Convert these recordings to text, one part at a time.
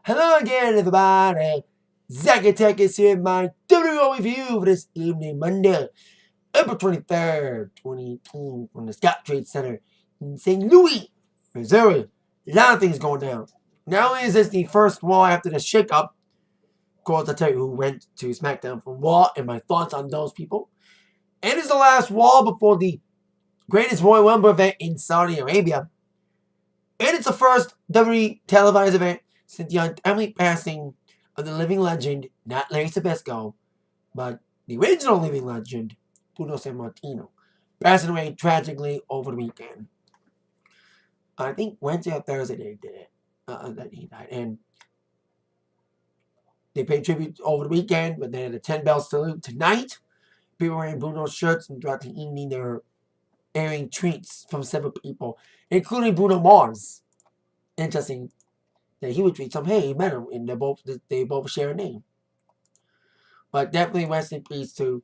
Hello again, everybody. Zack Attack is here with my WWE review for this evening, Monday, April 23rd, 2018, from the Scott Trade Center in St. Louis, Missouri. A lot of things going down. Not only is this the first Raw after the shakeup, of course, I'll tell you who went to SmackDown from Raw and my thoughts on those people. And it's the last Raw before the greatest Royal Rumble event in Saudi Arabia. And it's the first WWE televised event since the untimely passing of the living legend, not Larry Sabesco, but the original living legend, Bruno Sammartino, passing away tragically over the weekend. I think Wednesday or Thursday they did it, that he died. And they paid tribute over the weekend, but they had a 10-bell salute tonight. People wearing Bruno shirts, and throughout the evening they were airing tweets from several people, including Bruno Mars. Interesting that he would tweet some, hey, he met him, and they both share a name. But definitely rest in peace to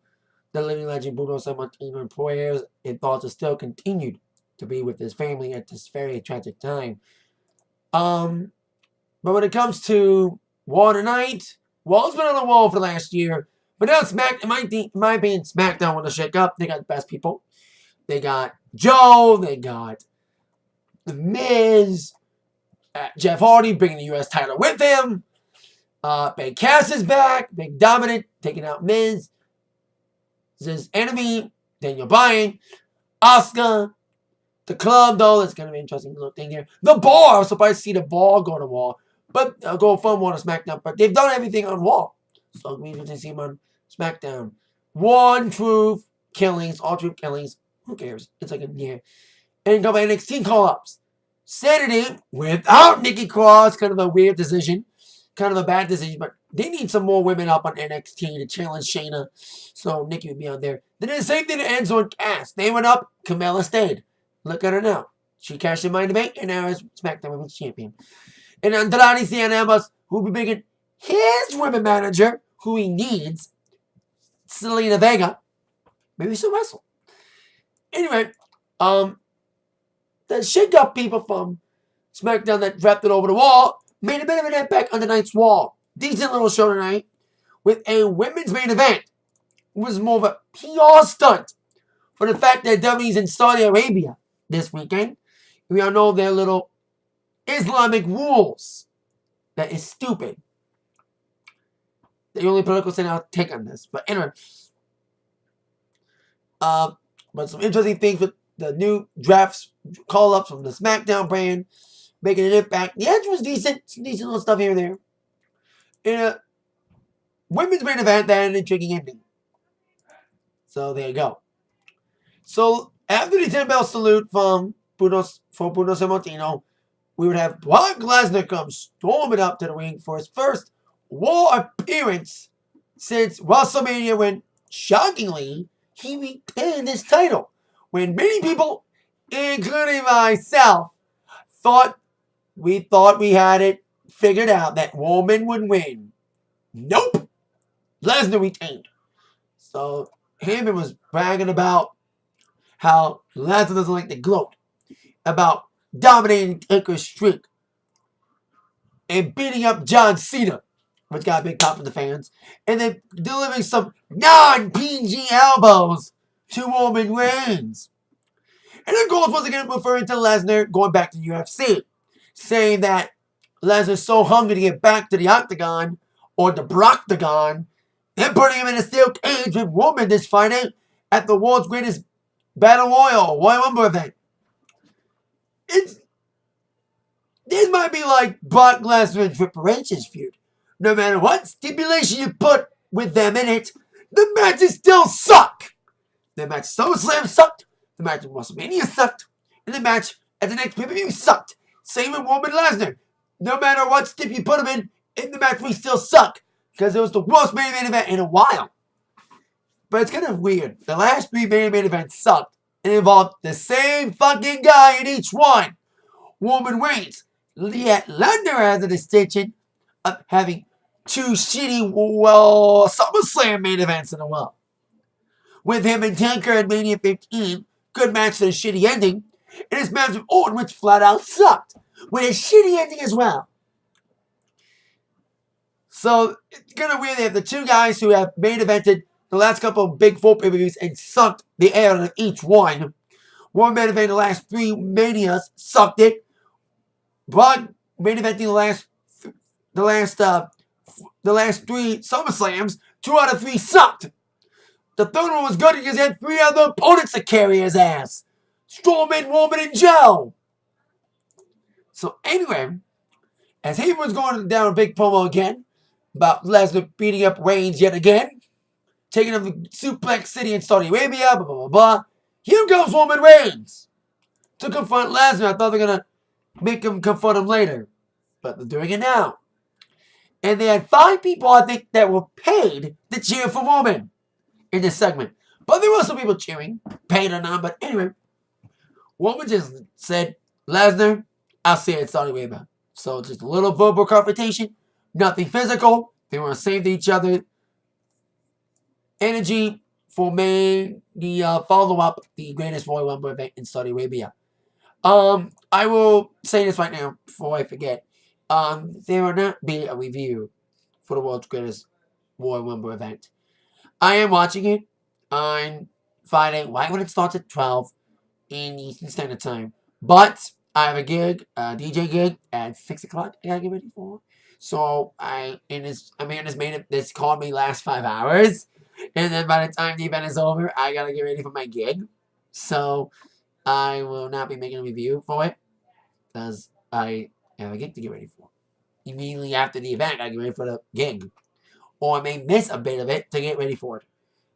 the living legend Bruno Sammartino, and prayers and thoughts are still continued to be with his family at this very tragic time. But when it comes to Raw tonight, Raw's been on the wall for the last year, but now in my opinion, SmackDown want to shake up. They got the best people. They got Joe, they got The Miz, Jeff Hardy bringing the U.S. title with him. Big Cass is back. Big Dominant taking out Miz. His enemy, Daniel Bryan. Asuka. The club, though, that's going to be an interesting little thing here. The Bar. I was surprised to see the Bar go to Raw. But go from Raw to SmackDown. But they've done everything on Raw. So it means they see them on SmackDown. One Truth Killings. All Truth Killings. Who cares? It's like a year. And a couple NXT call-ups. Saturday, without Nikki Cross, kind of a weird decision. Kind of a bad decision, but they need some more women up on NXT to challenge Shayna. So Nikki would be on there. They did the same thing to Enzo and Cass. They went up, Carmella stayed. Look at her now. She cashed in Money in the Bank, and now is SmackDown Women's Champion. And Andrade Cien Almas, who will be bringing his women manager, who he needs, Selena Vega. Maybe she'll wrestle. Anyway, the shake-up people from SmackDown that drafted over the wall made a bit of an impact on tonight's Raw. Decent little show tonight with a women's main event. It was more of a PR stunt for the fact that WWE's in Saudi Arabia this weekend. We all know their little Islamic rules. That is stupid. The only political thing I'll take on this. But anyway. But some interesting things with the new drafts call-ups from the SmackDown brand, making an impact. The edge was decent. Some decent little stuff here and there. In a women's main event that ended in intriguing ending. So there you go. So after the 10-bell salute from Bruno Sammartino, we would have Brock Lesnar come storming up to the ring for his first Raw appearance since WrestleMania, when, shockingly, he retained his title. When many people, including myself, thought we had it figured out that Roman would win. Nope. Lesnar retained. So Heyman was bragging about how Lesnar doesn't like to gloat about dominating Taker's streak and beating up John Cena, which got a big pop from the fans, and then delivering some non-PG elbows to Roman Reigns. And of course, once again, referring to Lesnar going back to the UFC, saying that Lesnar's so hungry to get back to the Octagon, or the Brocktagon, they're putting him in a steel cage with Roman this Friday at the world's greatest Battle Royal Rumble event. This might be like Brock Lesnar and Triple H's feud. No matter what stipulation you put with them in it, the matches still suck. The match at SummerSlam sucked. The match at WrestleMania sucked. And the match at the next pay-per-view sucked. Same with Roman Lesnar. No matter what stip you put him in the match we still suck. Because it was the worst main event in a while. But it's kind of weird. The last three main events sucked. And involved the same fucking guy in each one. Roman Reigns. Yet Lesnar has a distinction of having two shitty, SummerSlam main events in a row. With him and Taker at Mania 15, good match to a shitty ending, and his match with Orton, which flat out sucked, with a shitty ending as well. So it's kind of weird. They have the two guys who have main evented the last couple of big four pay-per-views and sucked the air out of each one. One main event the last three Manias, sucked it. Brock main eventing the last three SummerSlams, 2 out of 3 sucked. The third one was good because he had 3 other opponents to carry his ass. Strowman, Roman, and Joe. So anyway, as Hayward was going down a big promo again about Lesnar beating up Reigns yet again, taking him to Suplex City in Saudi Arabia, blah, blah, blah, blah. Here goes Roman Reigns to confront Lesnar. I thought they were going to make him confront him later, but they're doing it now. And they had 5 people, I think, that were paid to cheer for Roman in this segment. But there were some people cheering, paid or not. But anyway, Roman just said, Lesnar, I'll see you at Saudi Arabia. So just a little verbal confrontation, nothing physical. They want to save each other energy for the follow-up, the greatest Royal Rumble event in Saudi Arabia. I will say this right now before I forget. There will not be a review for the world's greatest Royal Rumble event. I am watching it on Friday, right when it starts at 12 in Eastern Standard Time. But I have a gig, a DJ gig at 6 o'clock I gotta get ready for. So this called me last 5 hours. And then by the time the event is over, I gotta get ready for my gig. So I will not be making a review for it because I have a gig to get ready for. Immediately after the event, I get ready for the gig. Or I may miss a bit of it to get ready for it.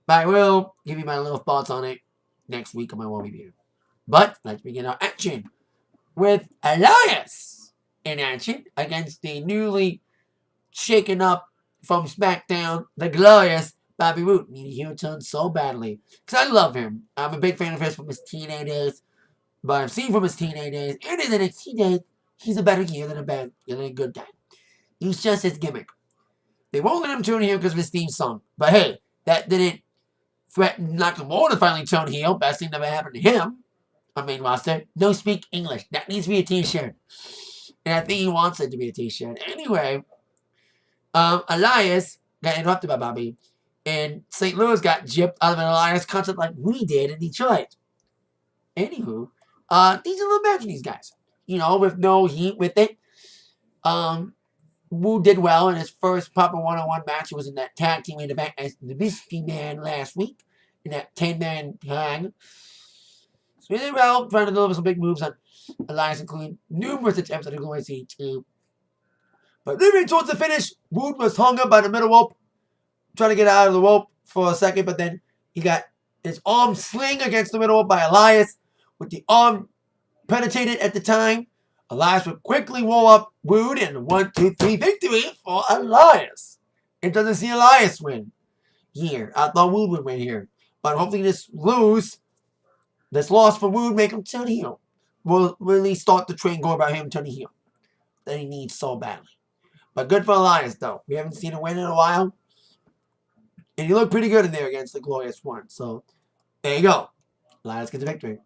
But I will give you my little thoughts on it next week on my Raw review. But let's begin our action with Elias in action against the newly shaken up from SmackDown, the glorious Bobby Roode. Need a heel turn so badly. Because I love him. I'm a big fan of his from his TNA days. But I've seen from his TNA days and his NXT days, he's a better heel than a good guy. He's just his gimmick. They won't let him turn heel because of his theme song. But hey, that didn't threaten Nakamura to finally turn heel. Best thing that ever happened to him on main roster. No speak English. That needs to be a t-shirt. And I think he wants it to be a t-shirt. Anyway, Elias got interrupted by Bobby. And St. Louis got gypped out of an Elias concert like we did in Detroit. Anywho, these are a little match, these guys. With no heat with it. Wu did well in his first proper one-on-one match. He was in that tag team event as the Whiskey Man last week in that 10-man tag. So he did well, trying to deliver some big moves on Elias, including numerous attempts at a glorious CT. But moving towards the finish, Wu was hung up by the middle rope, trying to get out of the rope for a second, but then he got his arm sling against the middle rope by Elias, with the arm penetrated at the time. Elias would quickly roll up Wood and a 1-2-3 victory for Elias. It doesn't see Elias win here. I thought Wood would win here. But hopefully this loss for Wood make him turn heel. Will really start the train going about him turning heel that he needs so badly. But good for Elias though. We haven't seen him win in a while. And he looked pretty good in there against the Glorious One. So there you go. Elias gets a victory.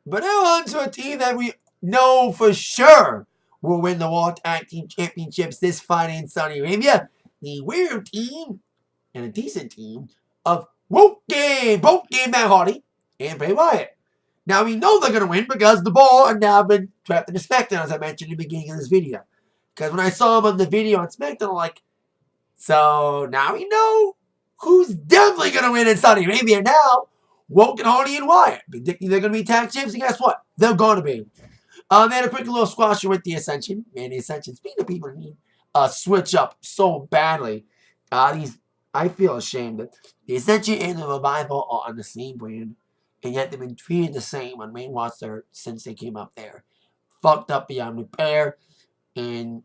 But now on to a team that we know for sure will win the Raw Tag Team Championships this Friday in Saudi Arabia. The weird team and a decent team of Both Game Matt Hardy and Bray Wyatt. Now we know they're going to win because the ball had now been trapped in the SmackDown, as I mentioned in the beginning of this video. Because when I saw him on the video on SmackDown, I'm like, so now we know who's definitely going to win in Saudi Arabia now. Woken, Hardy, and Wyatt. Predicting they're going to be tag champs, and guess what? They're going to be. They had a quick little squasher with the Ascension. Man, the Ascension, speaking of people who need a switch up so badly, I feel ashamed that the Ascension and the Revival are on the same brand, and yet they've been treated the same on main roster since they came up there. Fucked up beyond repair, and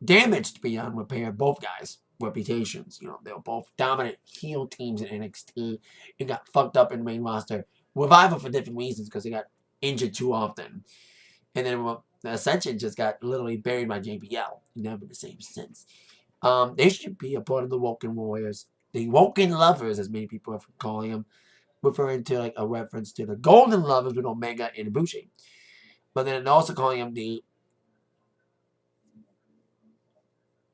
damaged beyond repair, both guys' reputations. They were both dominant heel teams in NXT and got fucked up in the main roster. Revival for different reasons because they got injured too often. And then the Ascension just got literally buried by JBL. Never been the same since. They should be a part of the Woken Warriors. The Woken Lovers, as many people are calling them, referring to like a reference to the Golden Lovers with Omega and Ibushi. But then also calling them the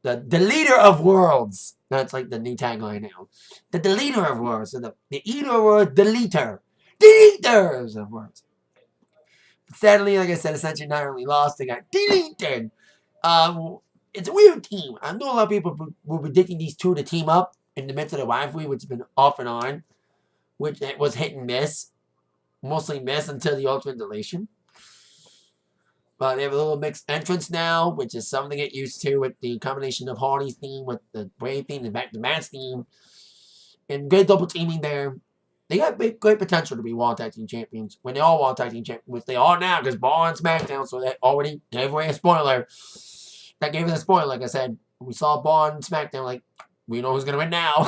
the deleter of worlds. That's like the new tagline now. The deleter of worlds. So the eater of worlds, deleter. Deleters of worlds. Sadly, like I said, Ascension not only lost, they got deleted. It's a weird team. I know a lot of people were predicting these two to team up in the midst of the rivalry, which has been off and on, which it was hit and miss. Mostly miss until the Ultimate Deletion. But they have a little mixed entrance now, which is something to get used to with the combination of Hardy's theme with the Brave theme and back to Matt's theme. And good double teaming there. They got great potential to be World Tag Team Champions. When they are World Tag Team Champions, which they are now, because Raw and SmackDown, so that already gave away a spoiler. That gave us a spoiler, like I said. We saw Raw and SmackDown, like, we know who's going to win now.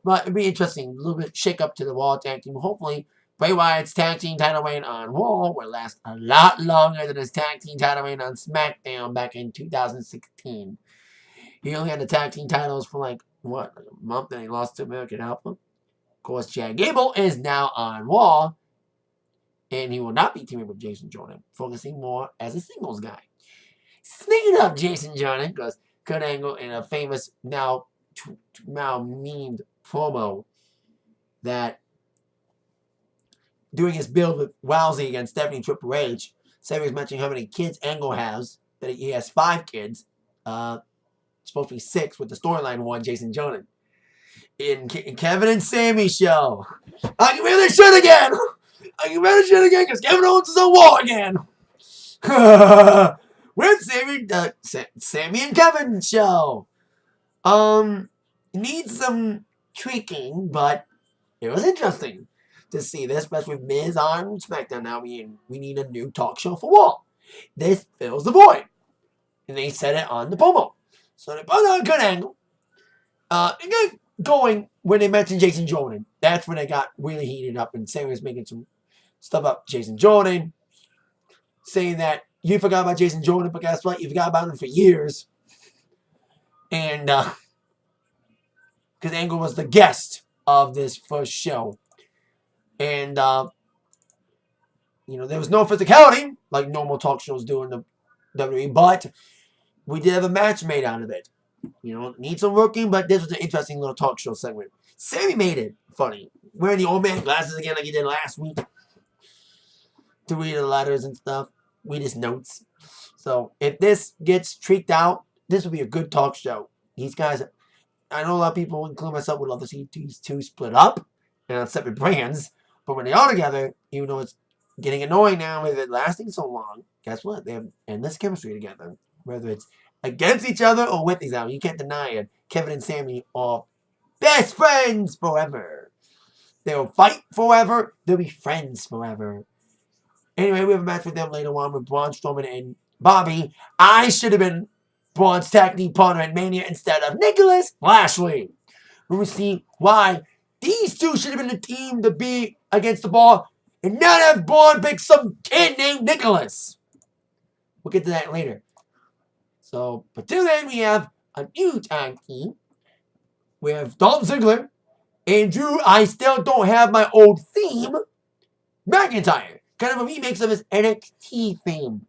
But it'd be interesting. A little bit shake up to the World Tag Team. Hopefully, Bray Wyatt's tag team title reign on Raw will last a lot longer than his tag team title reign on SmackDown back in 2016. He only had the tag team titles for like a month, and he lost to American Alpha. Of course, Chad Gable is now on Raw, and he will not be teaming with Jason Jordan, focusing more as a singles guy. Speaking of Jason Jordan, because Kurt Angle in a famous now memed promo that doing his build with Rousey against Stephanie Triple H, Sammy was mentioning how many kids Angle has, that he has 5 kids, supposed to be 6 with the storyline one, Jason Jordan. In Kevin and Sammy show. I can wear this shit again! I can wear this shit again because Kevin Owens is on Raw again! With Sammy and Kevin show. Needs some tweaking, but it was interesting to see this, especially with Miz on SmackDown now. We need a new talk show for Raw. This fills the void. And they said it on the promo. So they put on a good angle. It got going when they mentioned Jason Jordan. That's when they got really heated up, and Sammy was making some stuff up Jason Jordan, saying that you forgot about Jason Jordan, but guess what? You forgot about him for years. And because Angle was the guest of this first show. And, there was no physicality like normal talk shows do in the WWE, but we did have a match made out of it. Needs some working, but this was an interesting little talk show segment. Sammy made it funny. Wearing the old man glasses again like he did last week. To read the letters and stuff. Read his notes. So, if this gets tweaked out, this will be a good talk show. These guys, I know a lot of people, including myself, would love to see these two split up and on separate brands. But when they are together, even though it's getting annoying now with it lasting so long, guess what? They have endless chemistry together. Whether it's against each other or with each other. You can't deny it. Kevin and Sammy are best friends forever. They'll fight forever. They'll be friends forever. Anyway, we have a match with them later on with Braun Strowman and Bobby. I should have been Braun's tag team partner at Mania instead of Nicholas Lashley. We will see why these two should have been the team to be against the Bar and not have Braun pick some kid named Nicholas. We'll get to that later. So, but till then, we have a new tag team. We have Dolph Ziggler and Drew. I still don't have my old theme, McIntyre. Kind of a remix of his NXT theme.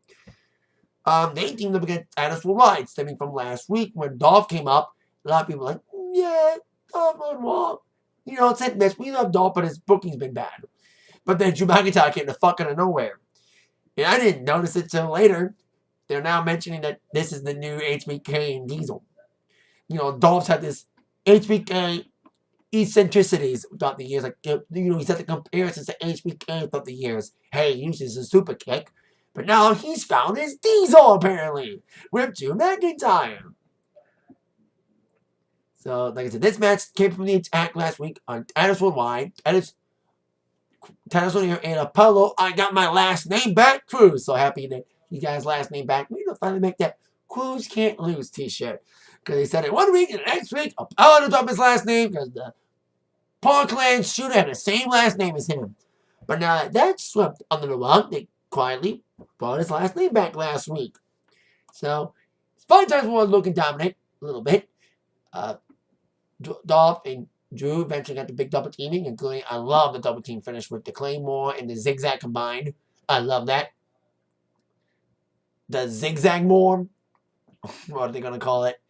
They teamed up against Titus Worldwide, stemming from last week when Dolph came up. A lot of people were like, yeah, Dolph on Raw. It's hit and miss. We love Dolph, but his booking's been bad. But then Drew McIntyre came to fuck out of nowhere. And I didn't notice it till later. They're now mentioning that this is the new HBK and Diesel. Dolph's had this HBK eccentricities throughout the years. Like, he's had the comparisons to HBK throughout the years. Hey, he uses a super kick. But now he's found his Diesel, apparently, with Drew McIntyre. So, like I said, this match came from the attack last week on Titus Worldwide. Titus O'Neil and Apollo. I got my last name back, Cruz. So happy that you guys' last name back. We're going to finally make that Cruz Can't Lose t-shirt. Because they said it 1 week, and the next week, Apollo dropped his last name because the Parkland shooter had the same last name as him. But now that's swept under the rug. They quietly brought his last name back last week. So, it's fun times for looking dominant a little bit. Dolph and Drew eventually got the big double teaming, including, I love the double team finish with the Claymore and the Zigzag combined. I love that. The Zigzag more. what are they gonna call it?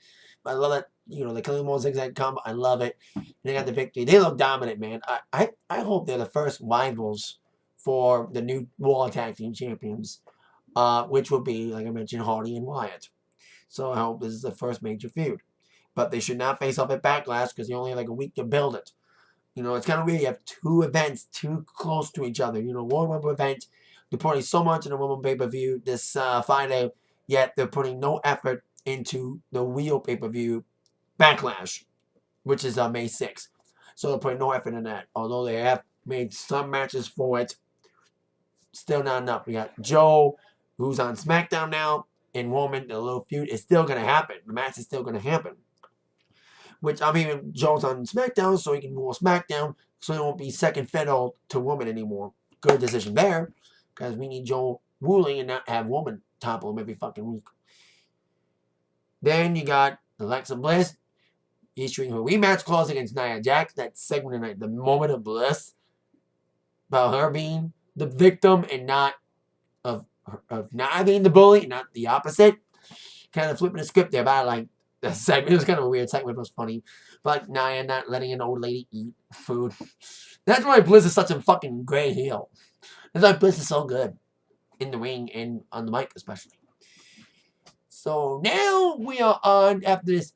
I love that. The Killing Wall zigzag combo. I love it. They got the victory. They look dominant, man. I hope they're the first rivals for the new Raw Tag Team Champions, which will be, like I mentioned, Hardy and Wyatt. So I hope this is the first major feud. But they should not face off at Backlash because they only have like a week to build it. It's kind of weird. You have two events too close to each other. One event, they're putting so much in the Rumble pay-per-view this Friday, yet they're putting no effort into the real pay-per-view Backlash, which is May 6th. So they're putting no effort in that. Although they have made some matches for it, still not enough. We got Joe, who's on SmackDown now, and Roman. The little feud is still going to happen. The match is still going to happen. Which, Joe's on SmackDown, so he can rule SmackDown, so he won't be second fiddle to Roman anymore. Good decision there, because we need Joe ruling and not have Roman topple him every fucking week. Then you got Alexa Bliss issuing her rematch clause against Nia Jax. That segment tonight, the moment of bliss, about her being the victim and not of not being the bully, not the opposite. Kind of flipping the script there about like the segment. It was kind of a weird segment, but it was funny. But Nia not letting an old lady eat food. That's why Bliss is such a fucking great heel. That's why Bliss is so good in the ring and on the mic especially. So now we are on, after this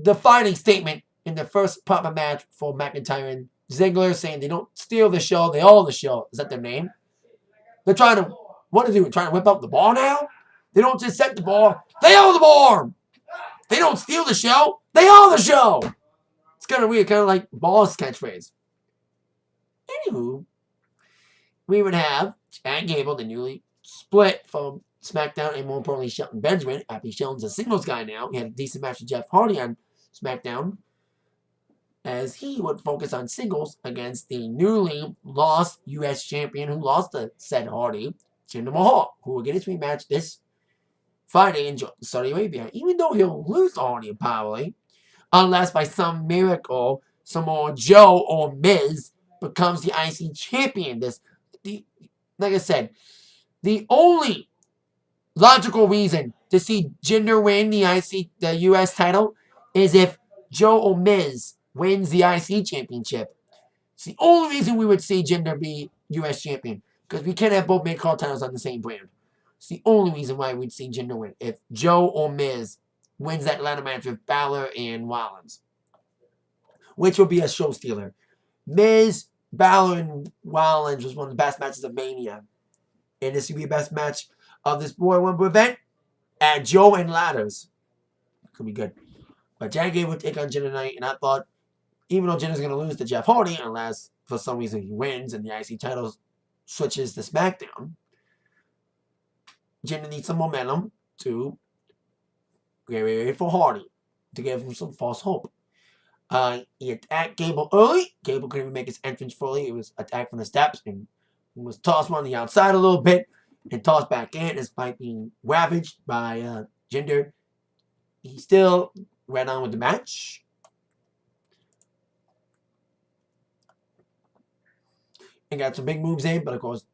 defining statement in the first proper match for McIntyre and Ziggler, saying they don't steal the show, they own the show. Is that their name? They're trying to, what are they doing? Trying to whip up the ball now? They don't just set the ball, they own the ball! They don't steal the show, they own the show! It's kind of weird, kind of like Ball's catchphrase. Anywho, we would have Chad Gable, the newly split from SmackDown, and more importantly, Shelton Benjamin. Happy Shelton's a singles guy now. He had a decent match with Jeff Hardy on SmackDown, as he would focus on singles against the newly lost U.S. champion who lost to said Hardy, Jinder Mahal, who will get his rematch this Friday in Saudi Arabia, even though he'll lose to Hardy probably, unless by some miracle Samoa Joe or Miz becomes the IC champion. Like I said, the only logical reason to see Jinder win the U.S. title is if Joe or Miz wins the IC championship. It's the only reason we would see Jinder be U.S. champion, because we can't have both mid-card titles on the same brand. It's the only reason why we'd see Jinder win, if Joe or Miz wins that ladder match with Balor and Rollins, which will be a show stealer. Miz, Balor, and Rollins was one of the best matches of Mania, and this would be the best match of this Royal Rumble event at Joe and Ladders. Could be good. But Chad Gable would take on Jinder tonight, and I thought, even though Jinder's going to lose to Jeff Hardy, unless for some reason he wins and the IC title switches to SmackDown, Jinder needs some momentum to get ready for Hardy, to give him some false hope. He attacked Gable early. Gable couldn't even make his entrance fully. It was attacked from the steps and was tossed on the outside a little bit and tossed back in, despite being ravaged by Jinder. He still ran on with the match. And got some big moves in, but of course,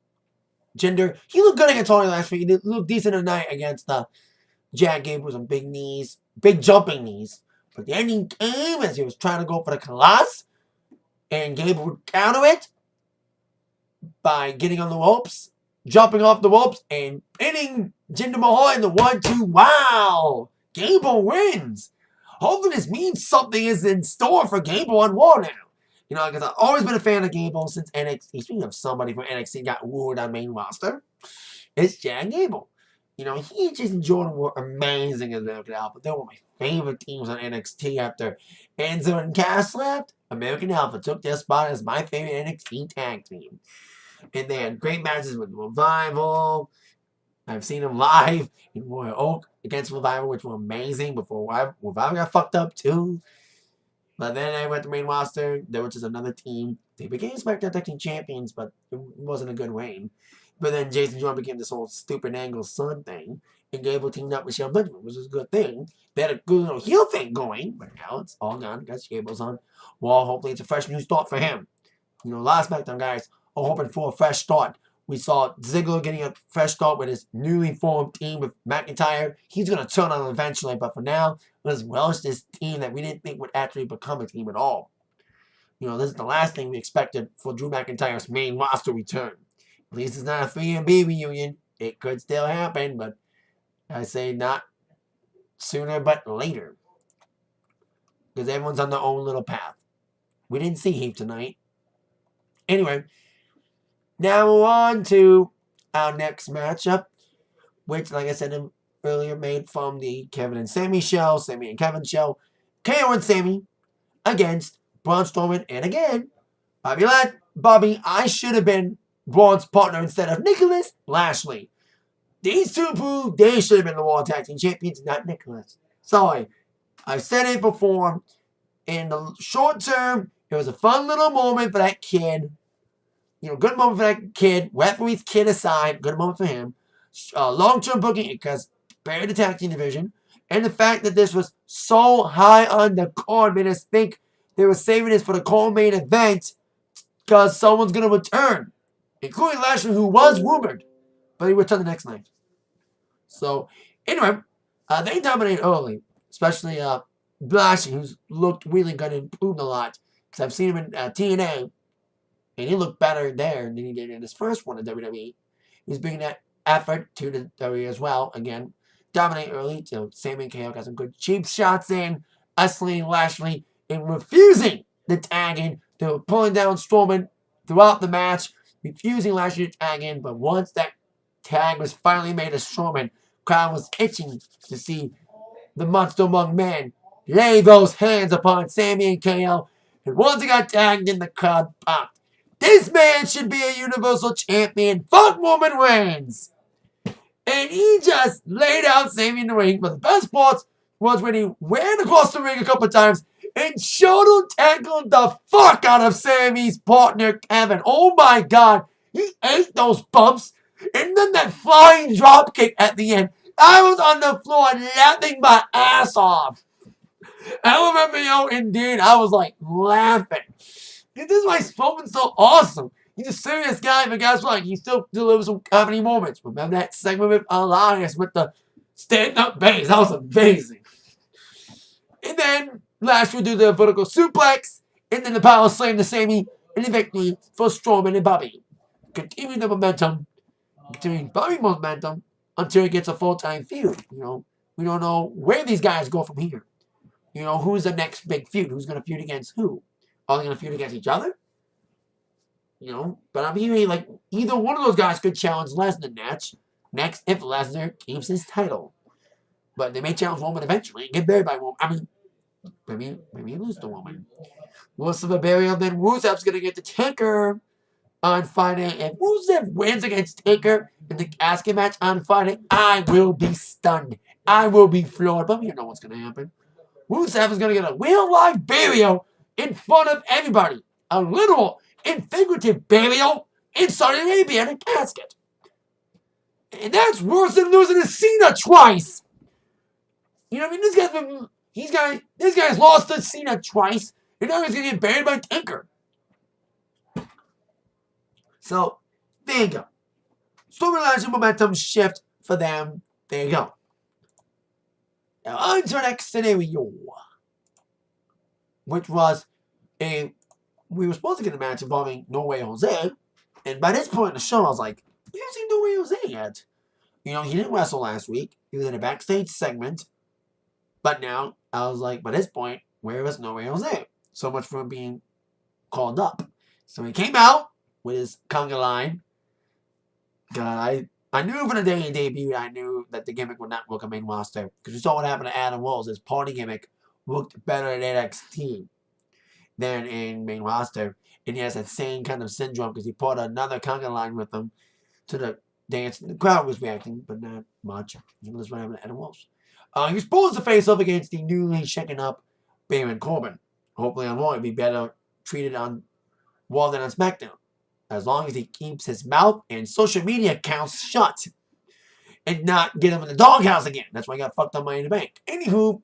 Jinder, he looked good against Hardy last week. He looked decent tonight against Chad Gable with some big knees, big jumping knees. But the ending came as he was trying to go for the Colossus, and Gable would counter it by getting on the ropes, jumping off the ropes, and pinning Jinder Mahal in the 1-2. Wow! Gable wins! Hopefully this means something is in store for Gable on Raw now. Because I've always been a fan of Gable since NXT. Speaking of somebody from NXT got wooed on main roster, it's Chad Gable. He and Jordan were amazing as American Alpha. They were my favorite teams on NXT after Enzo and Cass left. American Alpha took their spot as my favorite NXT tag team. And they had great matches with Revival. I've seen them live in Royal Oak against Revival, which were amazing before Revival got fucked up too. But then I went to main roster. There was just another team. They became SmackDown Tag Team Champions, but it wasn't a good reign. But then Jason Jordan became this whole stupid Angle son thing. And Gable teamed up with Shelton Benjamin, which was a good thing. They had a good little heel thing going, but now it's all gone because Gable's on Raw. Hopefully it's a fresh new start for him. A lot of SmackDown guys are hoping for a fresh start We saw Ziggler getting a fresh start with his newly formed team with McIntyre. He's going to turn on him eventually, but for now, let's relish this team that we didn't think would actually become a team at all. This is the last thing we expected for Drew McIntyre's main roster return. At least it's not a 3B reunion. It could still happen, but I say not sooner but later. Because everyone's on their own little path. We didn't see Heath tonight. Anyway, now on to our next matchup, which, like I said earlier, made from the Kevin and Sammy show, Sammy and Kevin show. KO and Sammy against Braun Strowman, and again, Bobby, I should have been Braun's partner instead of Nicholas Lashley. These two proved they should have been the World Tag Team Champions, not Nicholas. Sorry. I've said it before. In the short term, it was a fun little moment for that kid. Good moment for that kid. Referee's kid aside, good moment for him. Long-term booking, because buried the tag team division. And the fact that this was so high on the card made us think they were saving this for the co-main event because someone's going to return. Including Lashley, who was rumored. But he returned the next night. So, anyway, they dominated early. Especially Lashley, who's looked really good and improved a lot. Because I've seen him in TNA. And he looked better there than he did in his first one in WWE. He's bringing that effort to the WWE as well. Again, dominate early. So Sammy and KO got some good cheap shots in. Isolating Lashley and refusing the tag in. They were pulling down Strowman throughout the match. Refusing Lashley to tag in. But once that tag was finally made to Strowman, crowd was itching to see the Monster Among Men lay those hands upon Sammy and KO. And once he got tagged in, the crowd popped. This man should be a Universal Champion. Fuck Roman Reigns. And he just laid out Sammy in the ring. But the best part was when he ran across the ring a couple of times and shoulder tackled the fuck out of Sammy's partner, Kevin. Oh my God. He ate those bumps. And then that flying drop kick at the end. I was on the floor laughing my ass off. I remember, indeed, I was like laughing. This is why Strowman's so awesome. He's a serious guy, but guess what? He still delivers some comedy moments. Remember that segment with Elias with the stand-up bass? That was amazing. And then Lashley would do the vertical suplex, and then the power slam to Sammy, and the victory for Strowman and Bobby. Continuing the momentum, continuing Bobby's momentum until he gets a full-time feud. We don't know where these guys go from here. Who's the next big feud? Who's going to feud against who? Are they going to feud against each other? But I'm hearing like either one of those guys could challenge Lesnar next if Lesnar keeps his title. But they may challenge Roman eventually and get buried by Roman. I mean, maybe lose to Roman. Wilson the burial, then Rusev's going to get the Taker on Friday. If Rusev wins against Taker in the casket match on Friday, I will be stunned. I will be floored. But we don't know what's going to happen. Rusev is going to get a real-life burial in front of everybody. A literal and figurative burial in Saudi Arabia in a casket. And that's worse than losing to Cena twice. This guy's lost to Cena twice, and now he's going to get buried by Taker. So, there you go. Storyline momentum shift for them. There you go. Now, on to our next scenario. Which was we were supposed to get a match involving No Way Jose. And by this point in the show, I was like, we haven't seen No Way Jose yet. He didn't wrestle last week. He was in a backstage segment. But now, I was like, by this point, where was No Way Jose? So much for him being called up. So he came out with his conga line. God, I knew from the day he debuted, I knew that the gimmick would not work on main roster. Because we saw what happened to Adam Rose. His party gimmick worked better in NXT than in main roster. And he has that same kind of syndrome because he put another conga line with him to the dance. The crowd was reacting, but not much. That's what happened to Adam Rose. He was supposed to face off against the newly shaken up Baron Corbin. Hopefully on Raw, he'd be better treated on Raw than on SmackDown. As long as he keeps his mouth and social media accounts shut. And not get him in the doghouse again. That's why he got fucked on Money in the Bank. Anywho,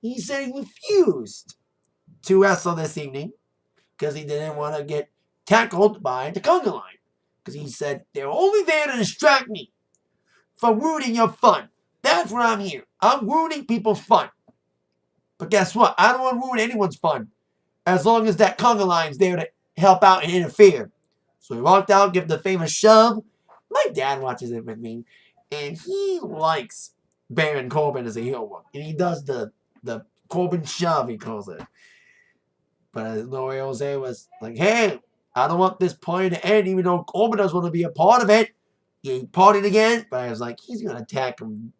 he said he refused to wrestle this evening because he didn't want to get tackled by the conga line. Because he said, they're only there to distract me from ruining your fun. That's what I'm here. I'm ruining people's fun. But guess what? I don't want to ruin anyone's fun. As long as that conga line's there to help out and interfere. So he walked out, gave the famous shove. My dad watches it with me. And he likes Baron Corbin as a heel one. And he does the Corbin shove, he calls it. But Noe Jose was like, hey, I don't want this party to end, even though Corbin doesn't want to be a part of it. He partied again, but I was like, he's going to attack him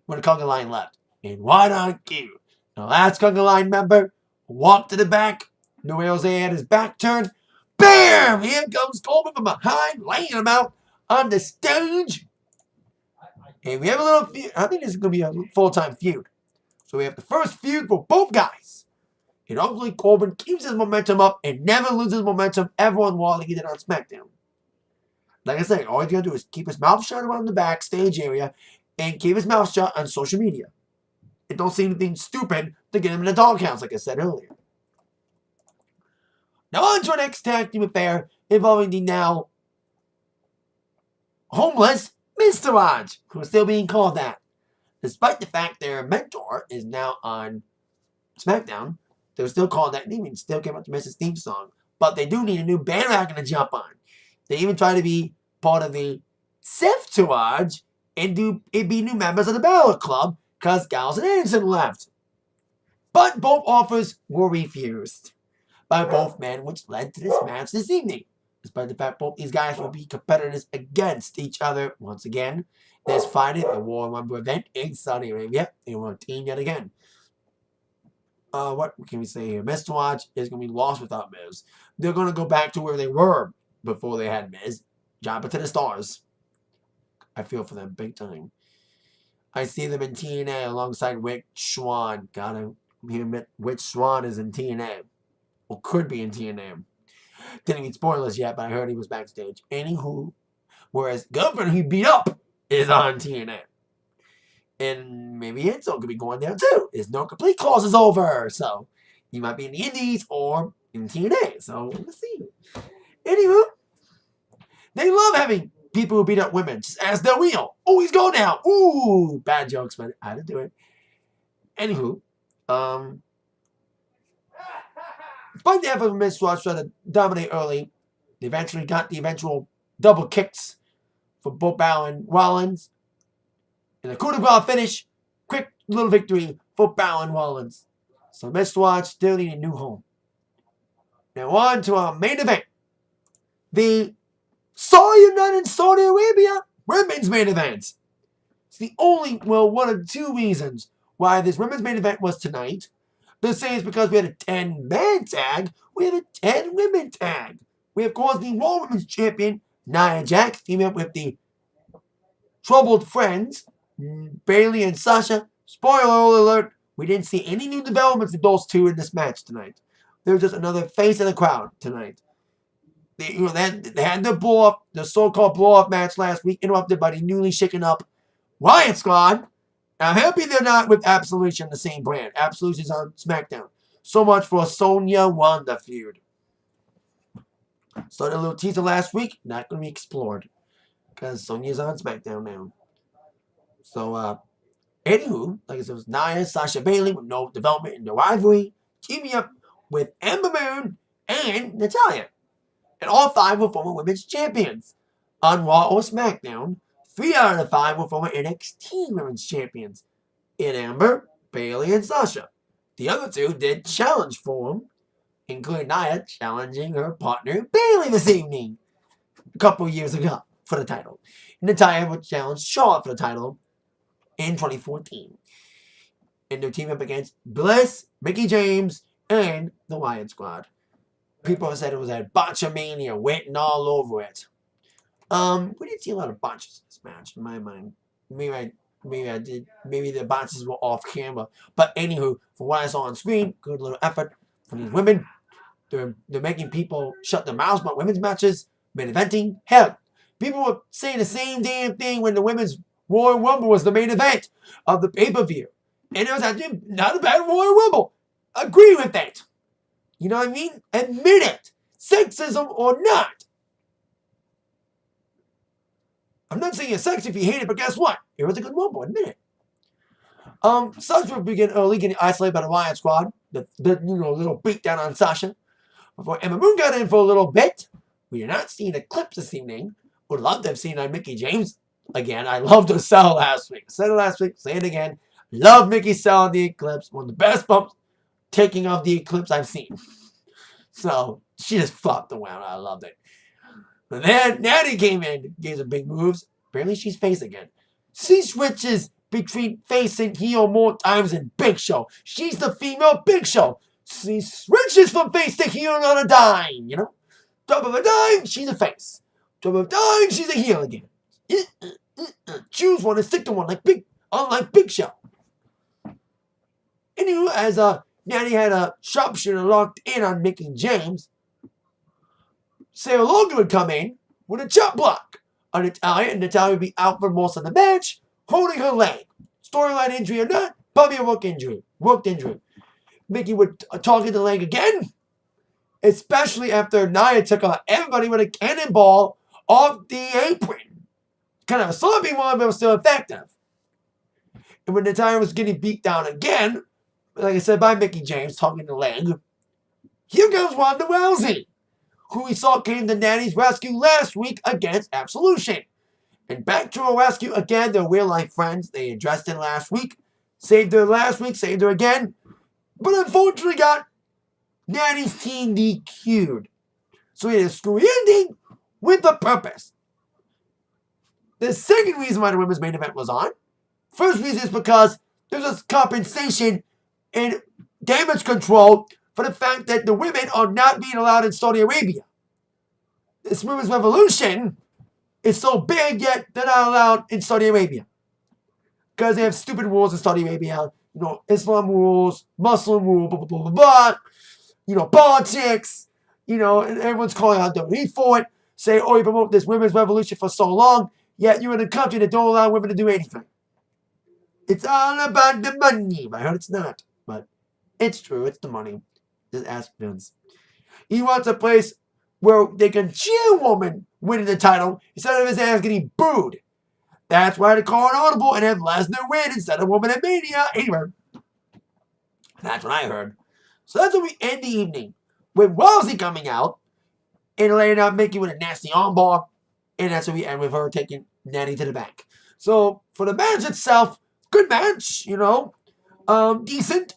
when the conga line left. And why not you? The last conga line member walked to the back. Noe Jose had his back turned. Bam! Here comes Corbin from behind, laying him out on the stage. And we have a little feud. I think this is going to be a full-time feud. So we have the first feud for both guys. And hopefully Corbin keeps his momentum up and never loses momentum ever on Raw like he did on SmackDown. Like I said, all he's going to do is keep his mouth shut around the backstage area and keep his mouth shut on social media. And don't say anything stupid to get him in the doghouse, like I said earlier. Now on to our next tag team affair involving the now homeless Mr. Raj, who is still being called that. Despite the fact their mentor is now on SmackDown, they're still called that. They even still came out to miss his theme song. But they do need a new bandwagon to jump on. They even try to be part of the Seth Tourage and be new members of the Balor Club because Gallows and Anderson left. But both offers were refused by both men, which led to this match this evening. Despite the fact both these guys will be competitors against each other once again. This Friday at the War Rumble event in Saudi Arabia. They will team yet again. What can we say here? Mr. Watch is going to be lost without Miz. They're going to go back to where they were before they had Miz. Jumping to the stars. I feel for them big time. I see them in TNA alongside Rick Swan. Gotta admit, Rick Swan is in TNA. Or could be in TNA. Didn't even spoilers yet, but I heard he was backstage. Anywho, whereas Gunford, who he beat up, is on TNA. And maybe Enzo could be going there too. His no complete clause is over. So he might be in the Indies or in TNA. So let's see. Anywho, they love having people who beat up women. Just ask Del Rio. Oh, he's gone now. Ooh, bad jokes, but I had to do it. Anywho, despite the effort of Miz Swatch trying to dominate early, they eventually got the eventual double kicks for both Balor and Rollins. And a coup de grace finish, quick little victory for Balor and Rollins. So Miz Swatch still need a new home. Now on to our main event. The Saudi United Saudi Arabia women's main event. It's the only, well, one of two reasons why this women's main event was tonight. The same is because we had a 10-man tag. We have a 10-women tag. We have, of course, the Raw Women's Champion, Nia Jax, teaming up with the Troubled Friends, Bayley and Sasha. Spoiler alert, we didn't see any new developments of those two in this match tonight. They're just another face of the crowd tonight. They had the so-called blow-off match last week, interrupted by the newly shaken up Riot Squad. I'm happy they're not with Absolution, the same brand. Absolution's on SmackDown. So much for Sonya Wanda feud. Started a little teaser last week, not going to be explored. Because Sonya's on SmackDown now. So, anywho, like I said, it was Nia, Sasha, Bayley with no development in the rivalry, teaming up with Ember Moon and Natalya. And all 5 were former women's champions. On Raw or SmackDown, 3 out of the 5 were former NXT women's champions. In Ember, Bayley, and Sasha. The other 2 did challenge for them, including Nia challenging her partner Bayley this evening. A couple years ago for the title. And Natalya would challenge Charlotte for the title in 2014. And they're teaming up against Bliss, Mickie James, and the Riot Squad. People have said it was a botchamania written all over it. We didn't see a lot of botches in this match, in my mind. Maybe I did. Maybe the botches were off camera. But anywho, from what I saw on screen, good little effort from these women. They're making people shut their mouths about women's matches, main eventing. Hell, people were saying the same damn thing when the women's Royal Rumble was the main event of the pay-per-view. And it was actually not a bad Royal Rumble. Agree with that. You know what I mean? Admit it. Sexism or not. I'm not saying it's sexy if you hate it, but guess what? It was a good rumble, admit it. Sasha began early, getting isolated by the Riot Squad. The little beatdown on Sasha. Before Emma Moon got in for a little bit. We are not seeing a clip this evening. Would love to have seen Mickey James again. I loved her sell last week. Said it last week, say it again. Love Mickey selling the Eclipse. One of the best bumps taking off the Eclipse I've seen. So she just flopped around. I loved it. But then Natty came in, gave some big moves. Apparently she's face again. She switches between face and heel more times than Big Show. She's the female Big Show. She switches from face to heel on a dime, you know? Drop of a dime, she's a face. Drop of a dime, she's a heel again. Choose one and stick to one unlike Big Show. Anyway, as Natty had a sharpshooter locked in on Mickey James, Sarah Logan would come in with a chop block on Natalia, and Natalia would be out for most of the match, holding her leg. Storyline injury or not, probably a work injury. Mickey would target the leg again, especially after Nia took out everybody with a cannonball off the apron. Kind of a sloppy one, but it was still effective. And when Natalia was getting beat down again, like I said, by Mickey James, targeting the leg, here comes Ronda Rousey, who we saw came to Natty's rescue last week against Absolution. And back to her rescue again, they're real-life friends. They addressed it last week. Saved her last week, saved her again. But unfortunately got Natty's team DQ'd. So he had a screwy ending with a purpose. The second reason why the women's main event was on, first reason is because there's a compensation and damage control for the fact that the women are not being allowed in Saudi Arabia. This women's revolution is so big, yet they're not allowed in Saudi Arabia. Because they have stupid rules in Saudi Arabia. You know, Islam rules, Muslim rules, blah, blah, blah, blah, blah. You know, politics. You know, and everyone's calling out WWE for it. Say, oh, you promote this women's revolution for so long, yet you're in a country that don't allow women to do anything. It's all about the money. I heard it's not, but it's true. It's the money. Just ask Vince. He wants a place where they can cheer a woman winning the title instead of his ass getting booed. That's why they call an audible and have Lesnar win instead of Woman at Mania. Anyway, that's what I heard. So that's when we end the evening with Rousey coming out and laying out Mickey with a nasty armbar. And that's when we end with her taking Natty to the back. So for the match itself, good match, you know. Decent.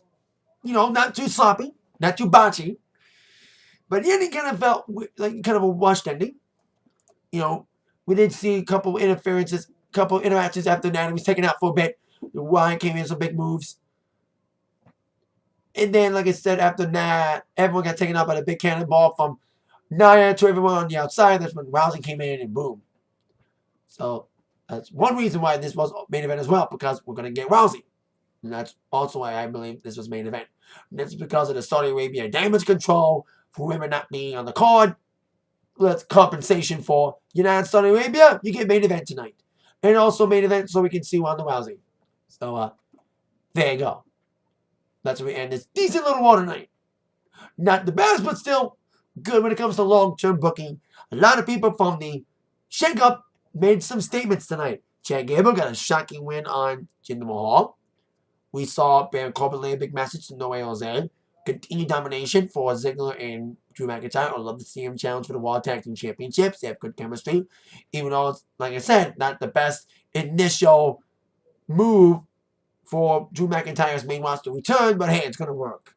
You know, not too sloppy. Not too botchy. But the ending kind of felt like kind of a washed ending. You know, we did see a couple interactions after Natty was taken out for a bit. Wyatt came in some big moves. And then, like I said, after that, everyone got taken out by the big cannonball from Nia to everyone on the outside. That's when Rousey came in and boom. So that's one reason why this was main event as well, because we're going to get Rousey. And that's also why I believe this was main event. And that's because of the Saudi Arabia damage control for women not being on the card. That's compensation for you're not in Saudi Arabia, you get main event tonight. And also main event so we can see Ronda Rousey. So, there you go. That's where we end this decent little Raw tonight. Not the best, but still good when it comes to long-term booking. A lot of people from the shake-up made some statements tonight. Chad Gable got a shocking win on Jinder Mahal. We saw Baron Corbin lay a big message to No Way Jose. Continued domination for Ziggler and Drew McIntyre. I'd love to see him challenge for the Raw Tag Team Championships. They have good chemistry. Even though it's, like I said, not the best initial move for Drew McIntyre's main roster return, but hey, it's going to work.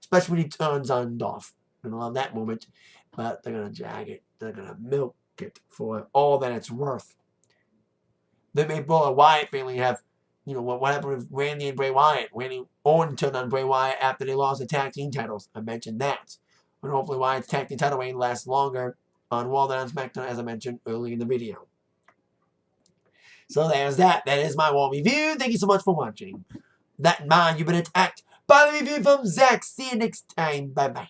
Especially when he turns on Dolph. I'm going to love that moment. But they're going to drag it. They're going to milk it for all that it's worth. They may Bro Wyatt family have, you know, what happened with Randy and Bray Wyatt. Randy Orton turned on Bray Wyatt after they lost the tag team titles. I mentioned that. But hopefully Wyatt's tag team title reign lasts longer on Raw than on SmackDown, as I mentioned earlier in the video. So there's that. That is my Raw review. Thank you so much for watching. That in mind, you've been attacked by the review from Zach. See you next time. Bye-bye.